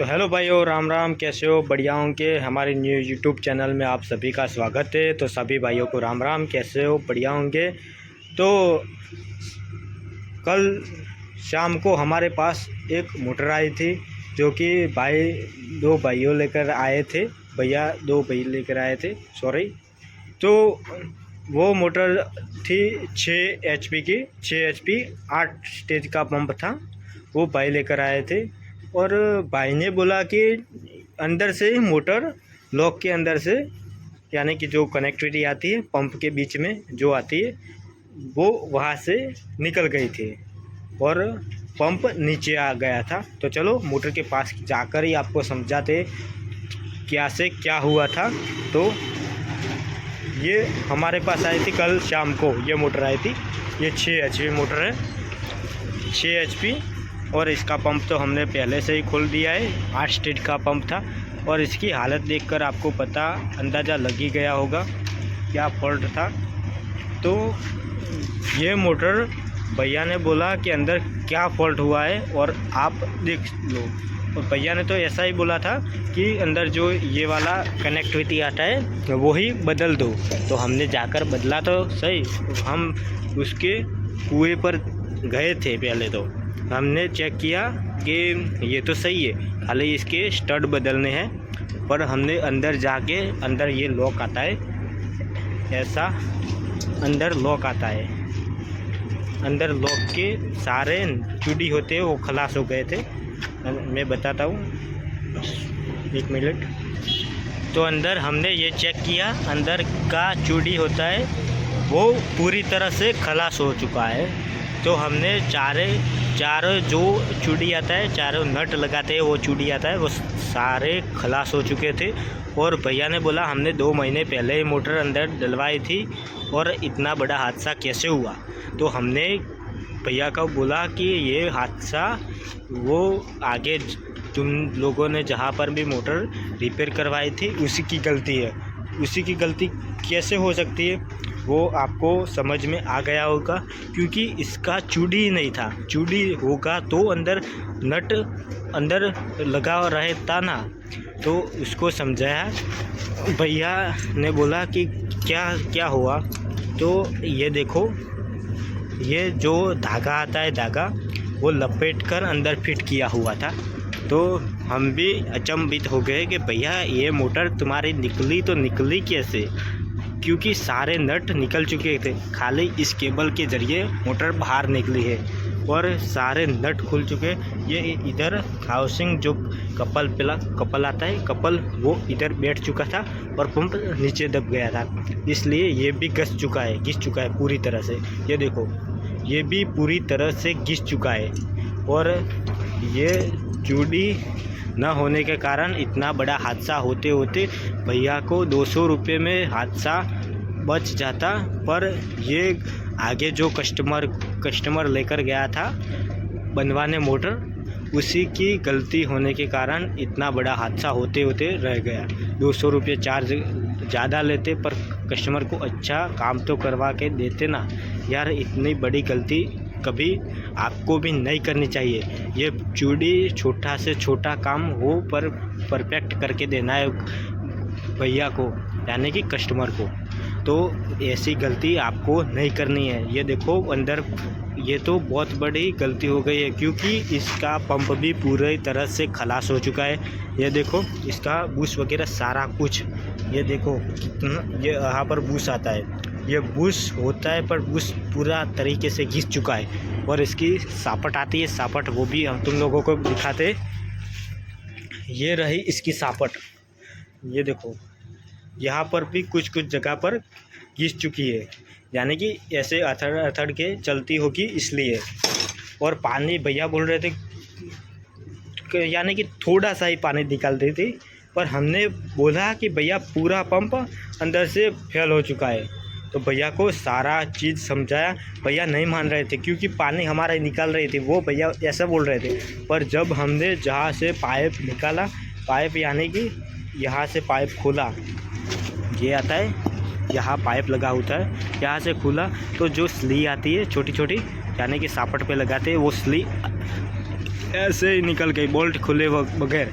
तो हेलो भाइयों, राम राम। कैसे हो? बढ़िया होंगे। हमारे न्यू यूट्यूब चैनल में आप सभी का स्वागत है। तो सभी भाइयों को राम राम। कैसे हो? बढ़िया होंगे। तो कल शाम को हमारे पास एक मोटर आई थी, जो कि दो भाइयों लेकर आए थे। दो भाई लेकर आए थे, सॉरी। तो वो मोटर थी 6 HP की, 6 HP 8 स्टेज का पंप था। वो भाई लेकर आए थे और भाई ने बोला कि अंदर से मोटर लॉक के अंदर से, यानी कि जो कनेक्टिविटी आती है पंप के बीच में जो आती है, वो वहाँ से निकल गई थी और पंप नीचे आ गया था। तो चलो मोटर के पास जाकर ही आपको समझाते क्या से क्या हुआ था। तो ये हमारे पास आई थी कल शाम को, ये मोटर आई थी। ये 6 HP मोटर है, 6 HP। और इसका पंप तो हमने पहले से ही खोल दिया है। 8 स्टेज का पंप था और इसकी हालत देखकर आपको अंदाज़ा लग ही गया होगा क्या फॉल्ट था। तो ये मोटर भैया ने बोला कि अंदर क्या फॉल्ट हुआ है और आप देख लो। और भैया ने तो ऐसा ही बोला था कि अंदर जो ये वाला कनेक्टिविटी आता है वो ही बदल दो। तो हमने जाकर बदला तो सही, हम उसके कुएं पर गए थे। पहले तो हमने चेक किया कि ये तो सही है, खाली इसके स्टड बदलने हैं। पर हमने अंदर जाके, अंदर ये लॉक आता है, ऐसा अंदर लॉक आता है। अंदर लॉक के सारे चूड़ी होते हैं वो खलास हो गए थे। मैं बताता हूँ, 1 मिनट। तो अंदर हमने ये चेक किया, अंदर का चूड़ी होता है वो पूरी तरह से खलास हो चुका है। तो हमने चारों जो चूड़ी आता है, चारों नट लगाते हैं वो चूड़ी आता है, वो सारे खलास हो चुके थे। और भैया ने बोला हमने 2 महीने पहले ही मोटर अंदर डलवाई थी और इतना बड़ा हादसा कैसे हुआ। तो हमने भैया को बोला कि ये हादसा वो आगे तुम लोगों ने जहाँ पर भी मोटर रिपेयर करवाई थी उसी की गलती है। उसी की गलती कैसे हो सकती है वो आपको समझ में आ गया होगा, क्योंकि इसका चूड़ी ही नहीं था। चूड़ी होगा तो अंदर नट अंदर लगा रहता ना। तो उसको समझाया, भैया ने बोला कि क्या क्या हुआ। तो ये देखो, ये जो धागा आता है, धागा वो लपेट कर अंदर फिट किया हुआ था। तो हम भी अचंभित हो गए कि भैया ये मोटर तुम्हारी निकली तो निकली कैसे, क्योंकि सारे नट निकल चुके थे, खाली इस केबल के ज़रिए मोटर बाहर निकली है और सारे नट खुल चुके। ये इधर हाउसिंग जो कपल आता है, कपल वो इधर बैठ चुका था और पंप नीचे दब गया था, इसलिए ये भी घिस चुका है पूरी तरह से। ये देखो, ये भी पूरी तरह से घिस चुका है। और ये चूड़ी न होने के कारण इतना बड़ा हादसा होते होते भैया को 200 रुपये में हादसा बच जाता। पर ये आगे जो कस्टमर लेकर गया था बनवाने मोटर, उसी की गलती होने के कारण इतना बड़ा हादसा होते होते रह गया। 200 रुपये चार्ज ज़्यादा लेते, पर कस्टमर को अच्छा काम तो करवा के देते ना यार। इतनी बड़ी गलती कभी आपको भी नहीं करनी चाहिए। ये चूड़ी छोटा से छोटा काम हो पर परफेक्ट करके देना है भैया को, यानी कि कस्टमर को। तो ऐसी गलती आपको नहीं करनी है। ये देखो अंदर, ये तो बहुत बड़ी गलती हो गई है, क्योंकि इसका पंप भी पूरी तरह से खलास हो चुका है। ये देखो इसका बूस वगैरह सारा कुछ, ये देखो कितना, ये यहाँ पर बूस आता है, ये बूस होता है, पर बूस पूरा तरीके से घिस चुका है। और इसकी सापट आती है, सापट वो भी हम तुम लोगों को दिखाते। ये रही इसकी सापट, ये देखो यहाँ पर भी कुछ जगह पर घिस चुकी है, यानी कि ऐसे अथड़ के चलती होगी इसलिए। और पानी भैया बोल रहे थे यानी कि थोड़ा सा ही पानी निकाल रही थी, पर हमने बोला कि भैया पूरा पंप अंदर से फेल हो चुका है। तो भैया को सारा चीज़ समझाया, भैया नहीं मान रहे थे, क्योंकि पानी हमारा निकाल रही थी, वो भैया ऐसा बोल रहे थे। पर जब हमने जहाँ से पाइप निकाला, पाइप यानी कि यहाँ से पाइप खोला, ये आता है यहाँ पाइप लगा होता है, यहाँ से खुला तो जो स्ली आती है छोटी छोटी, यानी कि सापट पे लगाते हैं, वो स्ली ऐसे ही निकल गई बोल्ट खुले बगैर।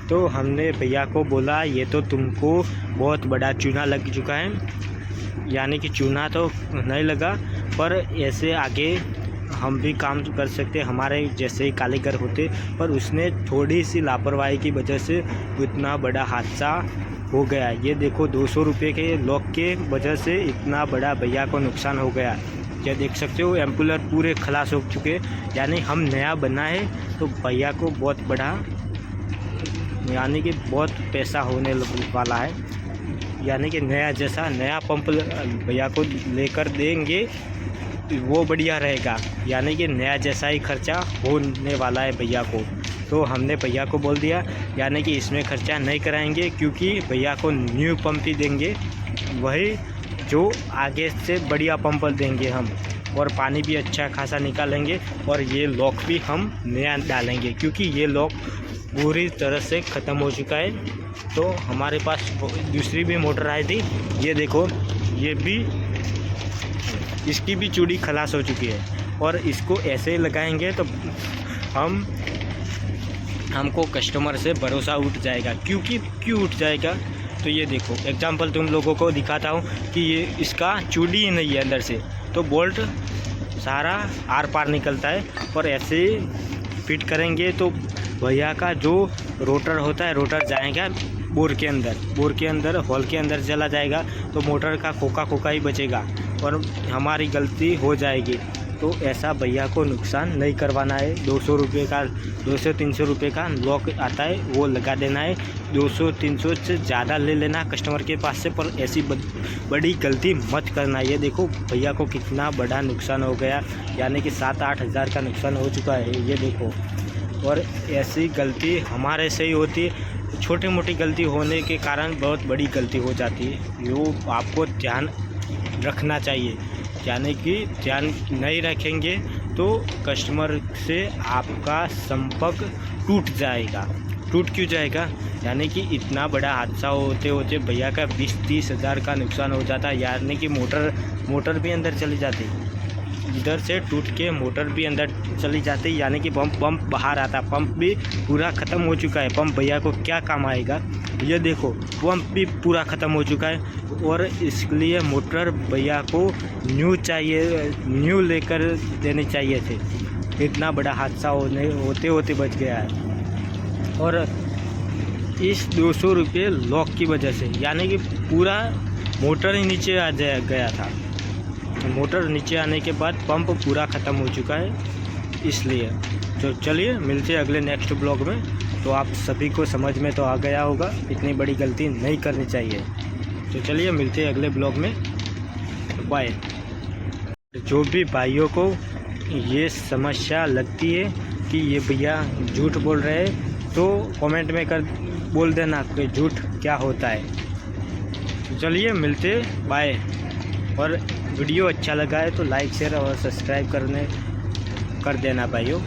तो हमने भैया को बोला ये तो तुमको बहुत बड़ा चूना लग चुका है, यानी कि चूना तो नहीं लगा पर ऐसे आगे हम भी काम कर सकते, हमारे जैसे ही कारीगर होते, पर उसने थोड़ी सी लापरवाही की वजह से इतना बड़ा हादसा हो गया। ये देखो 200 रुपये के लॉक के वजह से इतना बड़ा भैया को नुकसान हो गया। ये देख सकते हो एम्पुलर पूरे खलास हो चुके, यानी हम नया बनाए तो भैया को बहुत बड़ा, यानी कि बहुत पैसा होने वाला है, यानी कि नया जैसा नया पंप भैया को लेकर देंगे वो बढ़िया रहेगा, यानी कि नया जैसा ही खर्चा होने वाला है भैया को। तो हमने भैया को बोल दिया यानी कि इसमें खर्चा नहीं कराएंगे, क्योंकि भैया को न्यू पंप ही देंगे, वही जो आगे से बढ़िया पंप देंगे हम, और पानी भी अच्छा खासा निकालेंगे, और ये लॉक भी हम नया डालेंगे क्योंकि ये लॉक पूरी तरह से ख़त्म हो चुका है। तो हमारे पास दूसरी भी मोटर आई थी, ये देखो ये भी, इसकी भी चूड़ी खलास हो चुकी है, और इसको ऐसे ही लगाएंगे तो हमको कस्टमर से भरोसा उठ जाएगा। क्यों उठ जाएगा, तो ये देखो एग्जांपल तुम लोगों को दिखाता हूँ कि ये इसका चूड़ी ही नहीं है अंदर से, तो बोल्ट सारा आर पार निकलता है, और ऐसे फिट करेंगे तो भैया का जो रोटर होता है, रोटर जाएगा बोर के अंदर हॉल के अंदर चला जाएगा, तो मोटर का खोखा ही बचेगा और हमारी गलती हो जाएगी। तो ऐसा भैया को नुकसान नहीं करवाना है। 200 रुपये का 200-300 रुपये का लॉक आता है वो लगा देना है, 200-300 से ज़्यादा ले लेना कस्टमर के पास से, पर ऐसी बड़ी गलती मत करना। ये देखो भैया को कितना बड़ा नुकसान हो गया, यानी कि 7-8 हज़ार का नुकसान हो चुका है, ये देखो। और ऐसी गलती हमारे से ही होती, छोटी मोटी गलती होने के कारण बहुत बड़ी गलती हो जाती है, यो आपको ध्यान रखना चाहिए, यानी कि ध्यान नहीं रखेंगे तो कस्टमर से आपका संपर्क टूट जाएगा। टूट क्यों जाएगा, यानी कि इतना बड़ा हादसा होते होते भैया का 20-30 हज़ार का नुकसान हो जाता, यानी कि मोटर भी अंदर चली जाती, इधर से टूट के मोटर भी अंदर चली जाती, यानी कि पंप बाहर आता, पंप भी पूरा ख़त्म हो चुका है। पंप भैया को क्या काम आएगा, ये देखो पंप भी पूरा ख़त्म हो चुका है, और इसलिए मोटर भैया को न्यू लेकर देने चाहिए थे। इतना बड़ा हादसा होते होते बच गया है, और इस 200 रुपये लॉक की वजह से, यानी कि पूरा मोटर ही नीचे आ गया था। मोटर नीचे आने के बाद पंप पूरा ख़त्म हो चुका है, इसलिए। तो चलिए मिलते हैं अगले नेक्स्ट ब्लॉग में। तो आप सभी को समझ में तो आ गया होगा, इतनी बड़ी गलती नहीं करनी चाहिए। तो चलिए मिलते हैं अगले ब्लॉग में, बाय। जो भी भाइयों को ये समस्या लगती है कि ये भैया झूठ बोल रहे हैं, तो कमेंट में बोल देना कि झूठ क्या होता है। तो चलिए मिलते, बाय। और वीडियो अच्छा लगा है तो लाइक शेयर और सब्सक्राइब कर देना भाइयों।